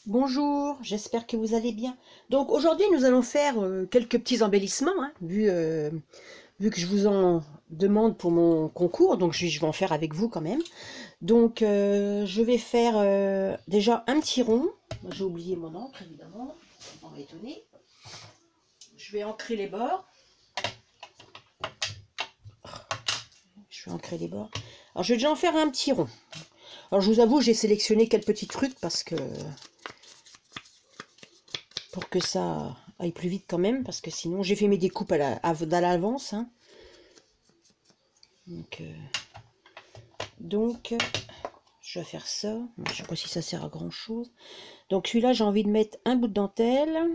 Bonjour, j'espère que vous allez bien. Donc aujourd'hui nous allons faire quelques petits embellissements, hein, vu que je vous en demande pour mon concours, donc je vais en faire avec vous quand même. Donc je vais faire déjà un petit rond. J'ai oublié mon encre évidemment, on va étonner. Je vais ancrer les bords. Je vais ancrer les bords. Alors je vais déjà en faire un petit rond. Alors je vous avoue, j'ai sélectionné quelques petits trucs parce que pour que ça aille plus vite quand même, parce que sinon j'ai fait mes découpes à l'avance. Hein. Donc, je vais faire ça. Je ne sais pas si ça sert à grand chose. Donc celui-là, j'ai envie de mettre un bout de dentelle.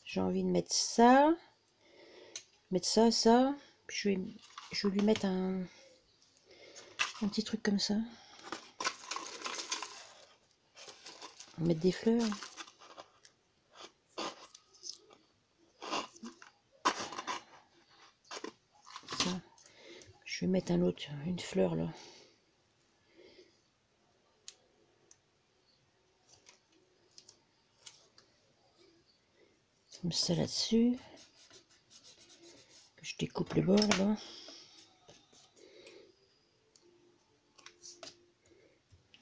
J'ai envie de mettre ça. Ça. Je vais lui mettre un petit truc comme ça. On va mettre des fleurs. Ça. Je vais mettre une fleur là. Comme ça là-dessus. Je découpe le bord là.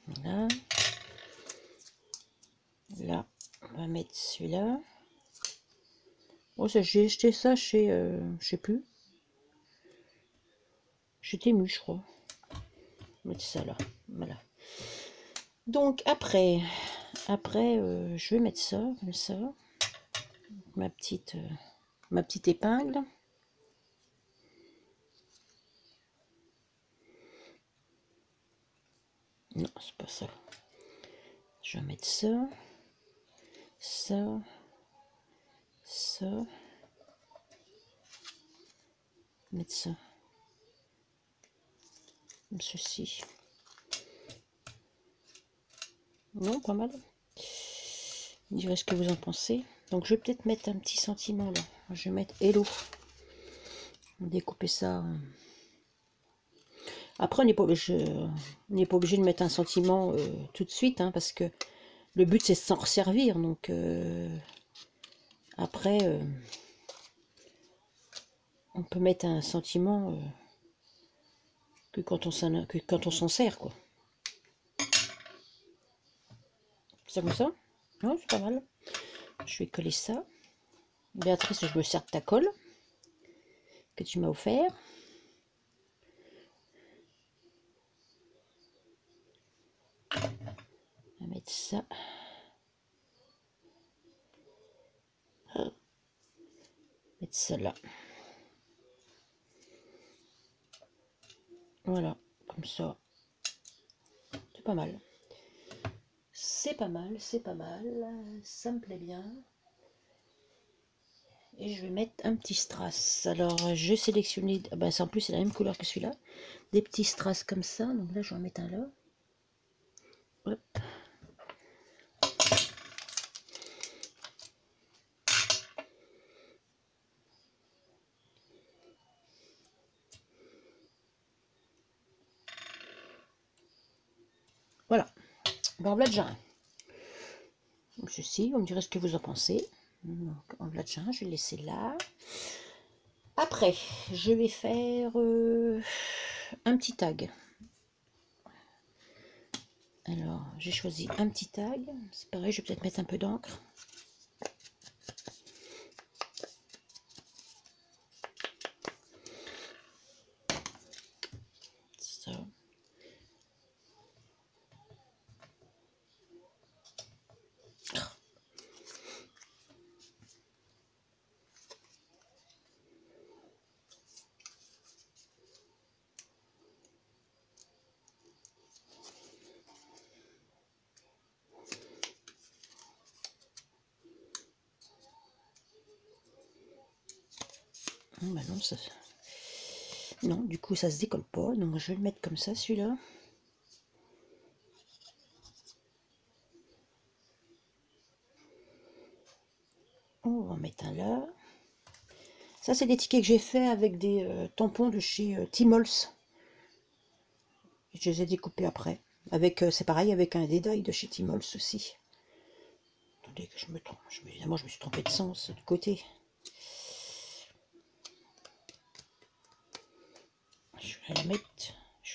Voilà. Là, on va mettre celui-là. Oh, j'ai acheté ça chez, je sais plus. Chez Temu, je crois. Mettre ça là, voilà. Donc après, je vais mettre ça comme ça, ma petite épingle. Non, c'est pas ça. Je vais mettre ça, ça, mettre ça, comme ceci. Non, pas mal. Vous direz ce que vous en pensez. Donc je vais peut-être mettre un petit sentiment là. Je vais mettre hello. On va découper ça. Après, on n'est pas obligé de mettre un sentiment tout de suite, hein, parce que le but c'est de s'en resservir. Donc après, on peut mettre un sentiment que quand on s'en sert, quoi. C'est comme ça? Ouais, c'est pas mal. Je vais coller ça. Béatrice, je me sers de ta colle que tu m'as offert. On va mettre ça. Mettre ça là. Voilà, comme ça. C'est pas mal. C'est pas mal, c'est pas mal. Ça me plaît bien. Et je vais mettre un petit strass. Alors, j'ai sélectionné, ben, en plus c'est la même couleur que celui-là. Des petits strass comme ça. Donc là, je vais en mettre un là. Hop. Voilà. Ben, en voilà déjà un. Donc ceci, on me dirait ce que vous en pensez. Donc, en voilà déjà un, je vais le laisser là. Après, je vais faire un petit tag. Alors, j'ai choisi un petit tag. C'est pareil, je vais peut-être mettre un peu d'encre. Ça. Bah non, non, du coup ça se décolle pas, donc je vais le mettre comme ça celui-là. On va en mettre un là. Ça c'est des tickets que j'ai fait avec des tampons de chez Timols. Je les ai découpés après. Avec c'est pareil avec un détail de chez Timols aussi. attendez que je me trompe. Évidemment, je me suis trompée de sens de côté. Je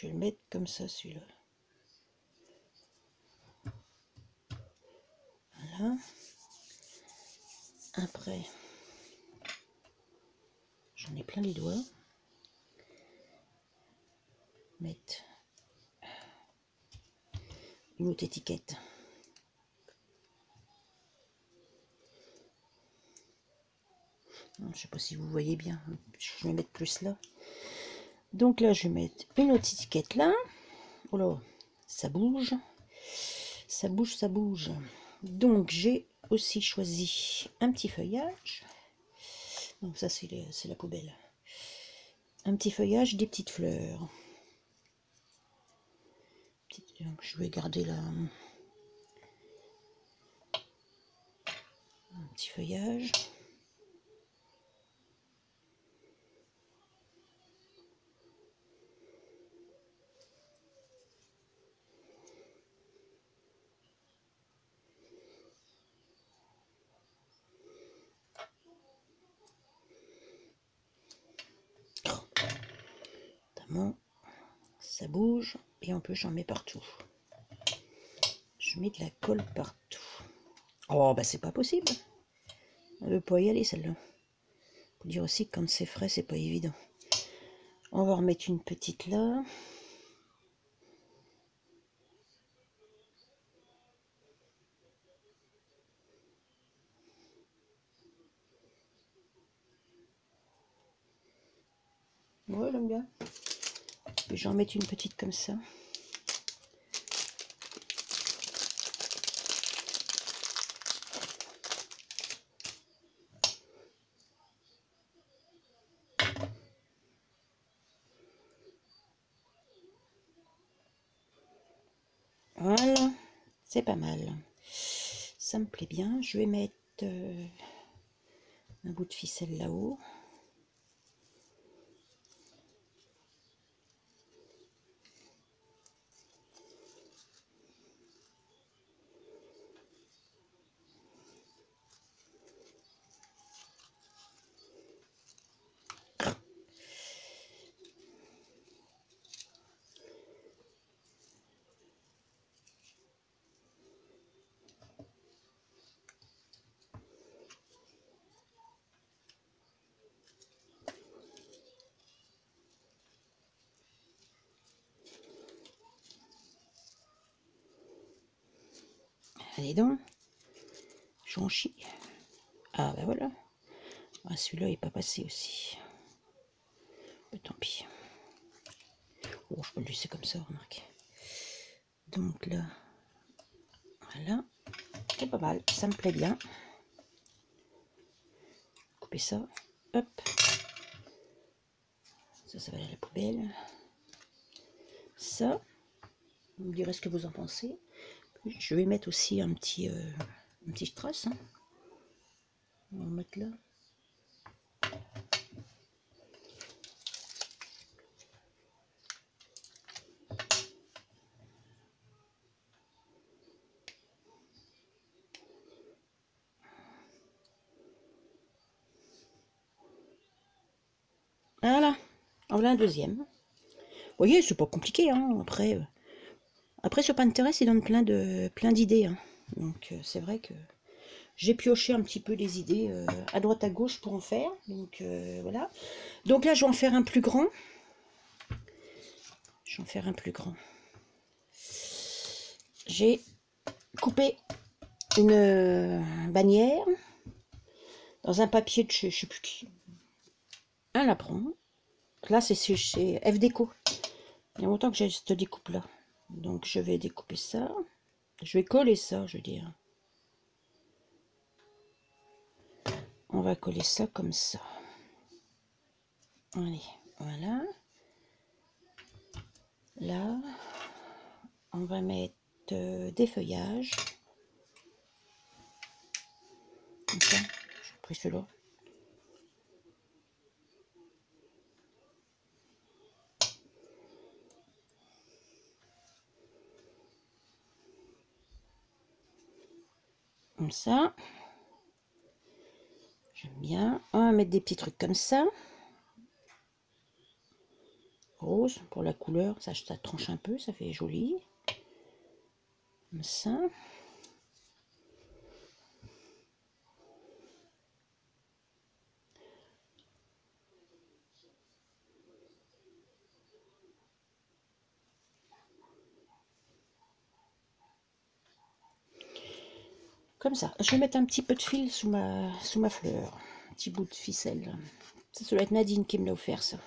vais le mettre comme ça, celui-là. Voilà. Après, j'en ai plein les doigts. Mettre une autre étiquette. Je ne sais pas si vous voyez bien. Je vais mettre plus là. Donc là, je vais mettre une autre étiquette là. Oh là, ça bouge. Ça bouge, ça bouge. Donc j'ai aussi choisi un petit feuillage. Donc ça c'est la poubelle. Un petit feuillage, des petites fleurs. Je vais garder là un petit feuillage. Ça bouge et en plus j'en mets partout. Je mets de la colle partout. Oh bah c'est pas possible. Elle veut pas y aller celle-là. Faut dire aussi que quand c'est frais c'est pas évident. On va remettre une petite là. Ouais, j'aime bien. Et j'en mets une petite comme ça. Voilà, c'est pas mal. Ça me plaît bien. Je vais mettre un bout de ficelle là-haut. Allez donc, j'en chie. Ah ben voilà. Ah, celui-là n'est pas passé aussi. Tant pis. Oh, je peux le laisser comme ça, remarque. Donc là, voilà. C'est pas mal, ça me plaît bien. Couper ça. Hop. Ça va aller à la poubelle. Ça, vous me direz ce que vous en pensez. Je vais mettre aussi un petit strass. Hein. On va le mettre là. Voilà. Voilà un deuxième. Vous voyez, c'est pas compliqué. Hein. Après sur Pinterest, il donne plein d'idées. Hein. Donc c'est vrai que j'ai pioché un petit peu les idées à droite à gauche pour en faire. Donc voilà. Donc là, je vais en faire un plus grand. Je vais en faire un plus grand. J'ai coupé une bannière dans un papier de je sais plus qui. Un lapron. Là, c'est chez F Déco. Il y a longtemps que j'ai cette découpe là. Donc je vais découper ça. Je vais coller ça, je veux dire. On va coller ça comme ça. Allez, voilà. Là, on va mettre des feuillages. Comme ça, j'ai pris celui-là. Comme ça. J'aime bien. On va mettre des petits trucs comme ça. Rose pour la couleur. Ça tranche un peu, ça fait joli. Comme ça. Comme ça. Je vais mettre un petit peu de fil sous ma fleur. Un petit bout de ficelle. Ça doit être Nadine qui me l'a offert, ça.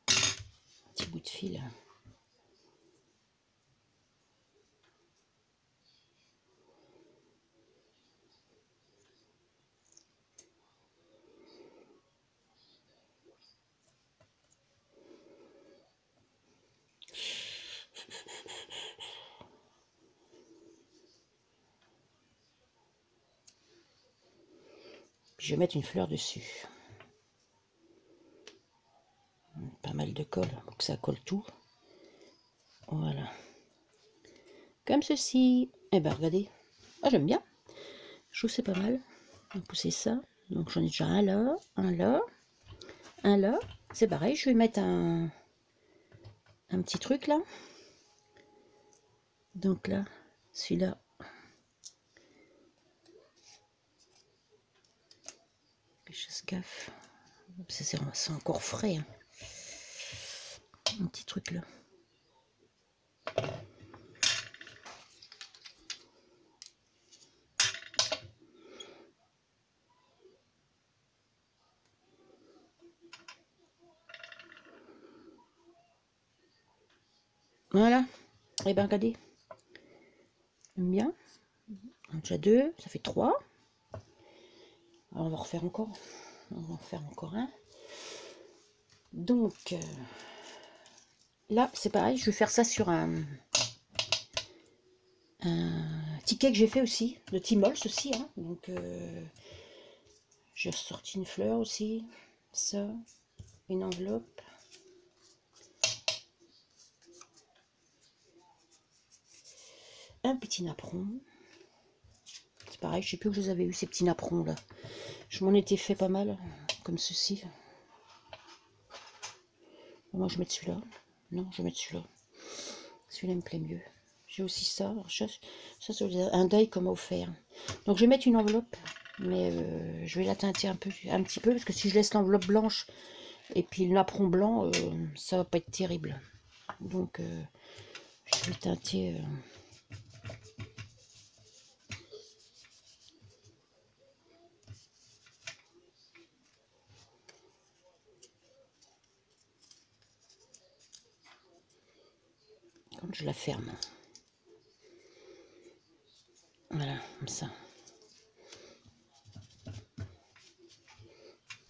Un petit bout de fil. Puis je vais mettre une fleur dessus. Pas mal de colle pour que ça colle tout. Voilà. Comme ceci. Et ben regardez. Ah, j'aime bien. Je trouve c'est pas mal. On va pousser ça. Donc j'en ai déjà un là, un là, un là. C'est pareil, je vais mettre un petit truc là. Donc là, celui-là. Je fasse gaffe. C'est encore frais. Hein. Un petit truc là. Voilà. Et ben regardez. J'aime bien. On a déjà 2, ça fait 3. Alors, on va refaire encore. On va en faire encore un. Donc là, c'est pareil, je vais faire ça sur un ticket que j'ai fait aussi, de Timols aussi. Hein. Donc j'ai ressorti une fleur aussi. Ça, une enveloppe. Un petit napperon. C'est pareil, je sais plus où je les avais eu ces petits napperons là. Je m'en étais fait pas mal, comme ceci. Moi je vais mettre celui-là. Non, je vais mettre celui-là. Celui-là me plaît mieux. J'ai aussi ça. Ça c'est un deuil qu'on m'a offert. Donc je vais mettre une enveloppe, mais je vais la teinter un petit peu, parce que si je laisse l'enveloppe blanche et puis le napperon blanc, ça va pas être terrible. Donc je vais teinter. Quand je la ferme. Voilà, comme ça.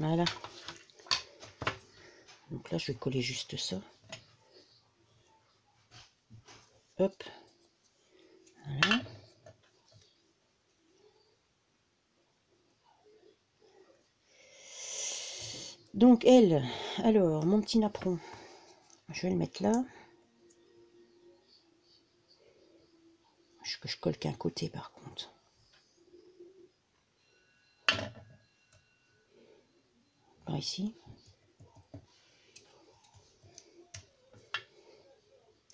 Voilà. Donc là, je vais coller juste ça. Hop. Voilà. Donc elle, alors, mon petit napperon, je vais le mettre là. Que je colle qu'un côté par contre. Par ici.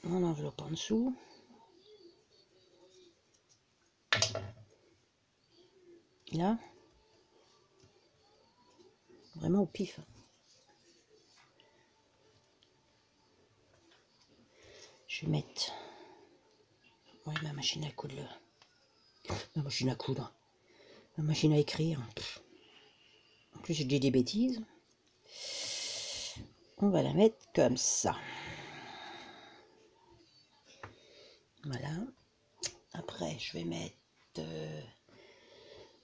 Mon enveloppe en dessous. Là. Vraiment au pif. Je vais mettre... Ouais, ma machine à coudre là. Ma machine à coudre. Ma machine à écrire. En plus, j'ai dit des bêtises. On va la mettre comme ça. Voilà. Après, je vais mettre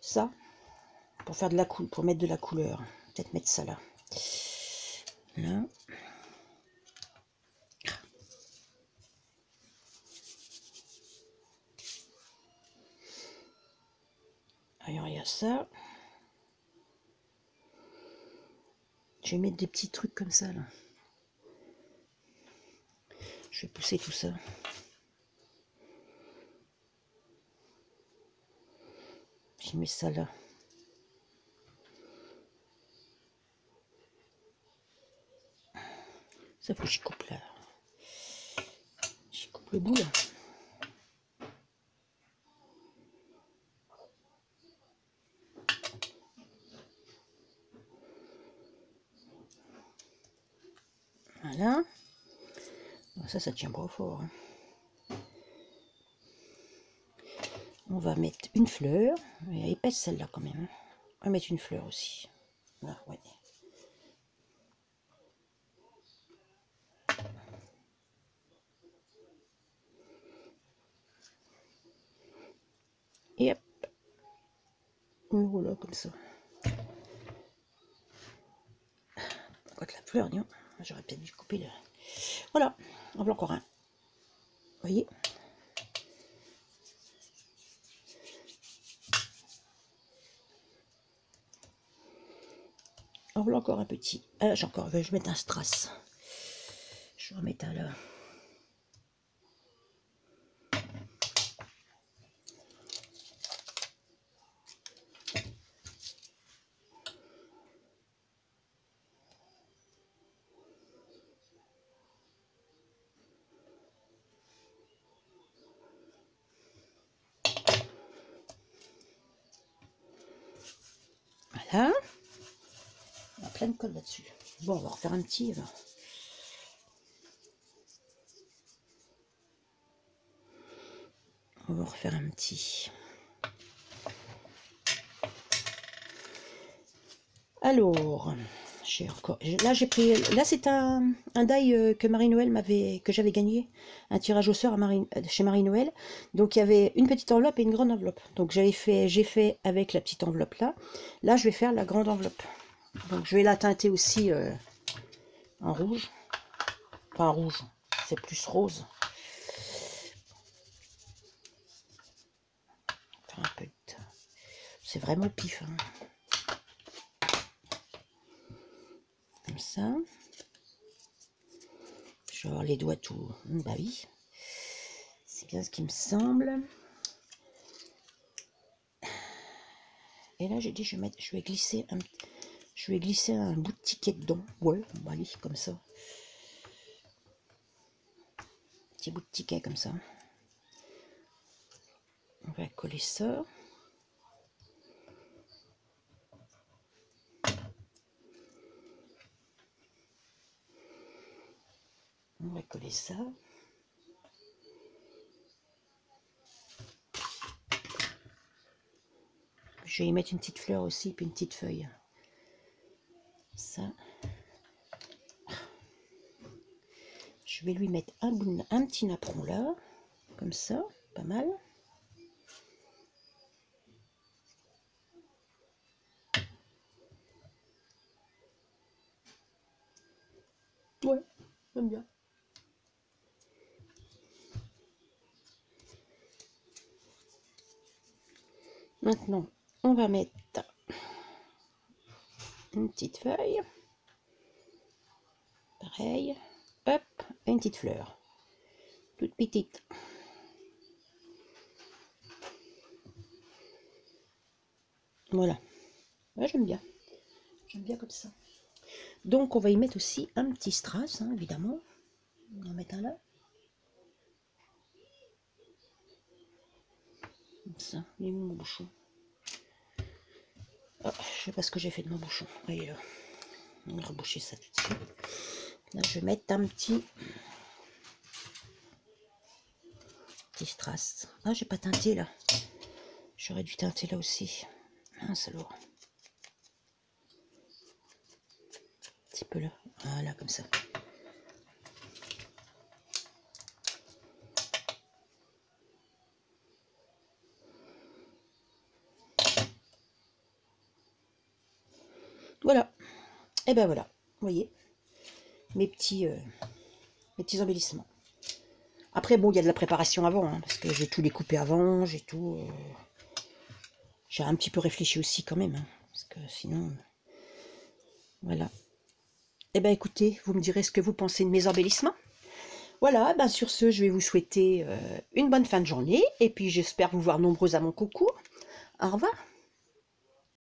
ça pour faire de la pour mettre de la couleur. Peut-être mettre ça là. Là. Alors, il y a ça. Je vais mettre des petits trucs comme ça là. Je vais pousser tout ça. je mets ça là. Ça faut que j'y coupe là. J'y coupe le bout là. Voilà. Ça tient pas fort. Hein. On va mettre une fleur. Elle est épaisse celle-là quand même. Hein. On va mettre une fleur aussi. Là, ouais. Et hop. Voilà, comme ça. Quoi que la fleur, non. J'aurais peut-être dû couper le... Voilà, on va encore un. Vous voyez? On va encore un petit. Ah, j'ai encore, je vais mettre un strass. Je vais en mettre un là. Voilà. On a plein de colle là-dessus. Bon, on va refaire un petit. Alors. On va refaire un petit. Alors, j'ai encore. Là, j'ai pris. Là, c'est un die que Marie-Noël que j'avais gagné. Un tirage au sort chez Marie-Noël. Donc, il y avait une petite enveloppe et une grande enveloppe. Donc, j'ai fait avec la petite enveloppe là. Là, je vais faire la grande enveloppe. Donc, je vais la teinter aussi en rouge. Pas en rouge, c'est plus rose. Un peu de... C'est vraiment pif. Hein. Comme ça. Je vais avoir les doigts tout... Bah oui. C'est bien ce qui me semble. Et là, j'ai dit, je vais glisser un bout de ticket dedans. Ouais, on va aller comme ça. Petit bout de ticket comme ça. On va coller ça. On va coller ça. Je vais y mettre une petite fleur aussi, puis une petite feuille. Ça. Je vais lui mettre un petit napperon là, comme ça, pas mal. Ouais, j'aime bien. Maintenant, on va mettre une petite feuille. Pareil. Hop, une petite fleur. Toute petite. Voilà. Ouais, j'aime bien. J'aime bien comme ça. Donc, on va y mettre aussi un petit strass, hein, évidemment. On va en mettre un là. Comme ça. Il est où mon bouchon? Oh, je sais pas ce que j'ai fait de mon bouchon. Allez, là. On va reboucher ça tout de suite. Là, je vais mettre un petit strass. Ah, j'ai pas teinté là. J'aurais dû teinter là aussi. Ah, salaud. Un petit peu là. Voilà, comme ça. Voilà. Et ben voilà. Vous voyez mes petits embellissements. Après, bon, il y a de la préparation avant, hein, parce que j'ai tout découpé avant, j'ai tout... J'ai un petit peu réfléchi aussi quand même, hein, parce que sinon... Voilà. Eh bien, écoutez, vous me direz ce que vous pensez de mes embellissements. Voilà, ben sur ce, je vais vous souhaiter une bonne fin de journée, et puis j'espère vous voir nombreux à mon concours. Au revoir.